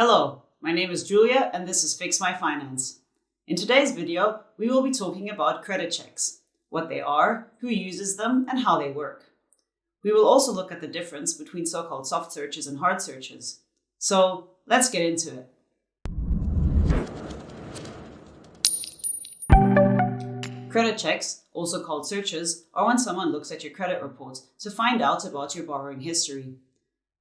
Hello, my name is Julia and this is Fix My Finance. In today's video, we will be talking about credit checks, what they are, who uses them, and how they work. We will also look at the difference between so-called soft searches and hard searches. So let's get into it. Credit checks, also called searches, are when someone looks at your credit report to find out about your borrowing history.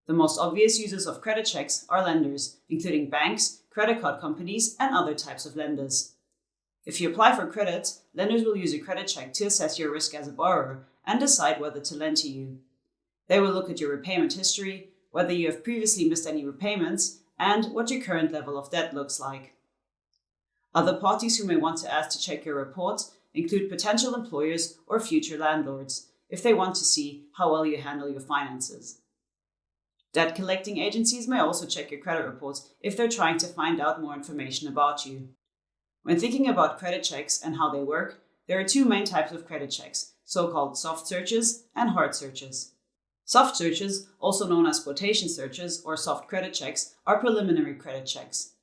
The most obvious users of credit checks are lenders, including banks, credit card companies, and other types of lenders. If you apply for credit, lenders will use a credit check to assess your risk as a borrower and decide whether to lend to you. They will look at your repayment history, whether you have previously missed any repayments, and what your current level of debt looks like. Other parties who may want to ask to check your report include potential employers or future landlords, if they want to see how well you handle your finances. Debt collecting agencies may also check your credit reports if they're trying to find out more information about you. When thinking about credit checks and how they work, there are two main types of credit checks, so-called soft searches and hard searches. Soft searches, also known as quotation searches or soft credit checks, are preliminary credit checks.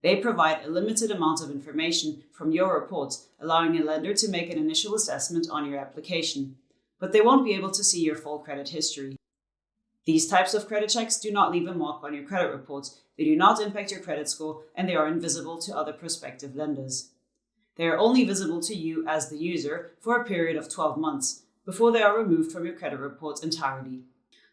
They provide a limited amount of information from your report, allowing a lender to make an initial assessment on your application, but they won't be able to see your full credit history. These types of credit checks do not leave a mark on your credit report, they do not impact your credit score, and they are invisible to other prospective lenders. They are only visible to you as the user for a period of 12 months, before they are removed from your credit report entirely.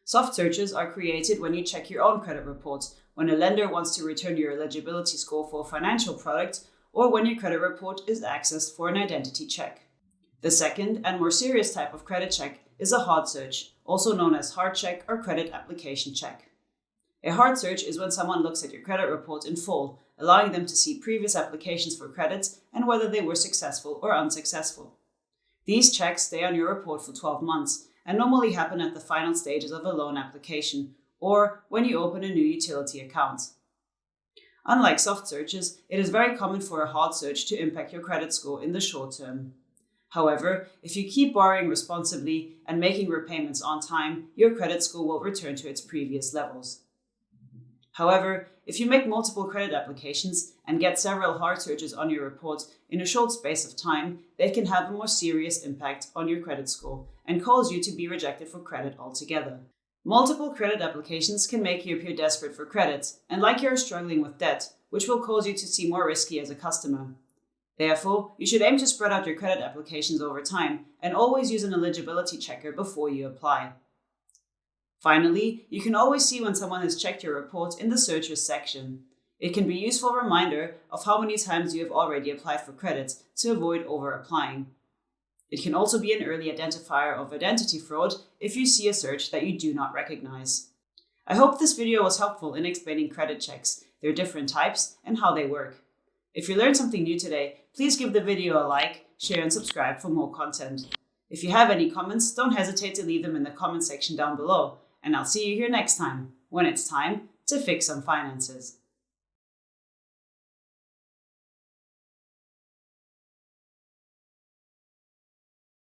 Soft searches are created when you check your own credit report, when a lender wants to return your eligibility score for a financial product, or when your credit report is accessed for an identity check. The second and more serious type of credit check is a hard search, also known as hard check or credit application check. A hard search is when someone looks at your credit report in full, allowing them to see previous applications for credits and whether they were successful or unsuccessful. These checks stay on your report for 12 months and normally happen at the final stages of a loan application or when you open a new utility account. Unlike soft searches, it is very common for a hard search to impact your credit score in the short term. However, if you keep borrowing responsibly and making repayments on time, your credit score will return to its previous levels. However, if you make multiple credit applications and get several hard searches on your report in a short space of time, they can have a more serious impact on your credit score and cause you to be rejected for credit altogether. Multiple credit applications can make you appear desperate for credit and like you're struggling with debt, which will cause you to seem more risky as a customer. Therefore, you should aim to spread out your credit applications over time and always use an eligibility checker before you apply. Finally, you can always see when someone has checked your report in the searches section. It can be a useful reminder of how many times you have already applied for credit to avoid over-applying. It can also be an early identifier of identity fraud if you see a search that you do not recognize. I hope this video was helpful in explaining credit checks, their different types, and how they work. If you learned something new today, please give the video a like, share, and subscribe for more content. If you have any comments, don't hesitate to leave them in the comment section down below, and I'll see you here next time, when it's time to fix some finances.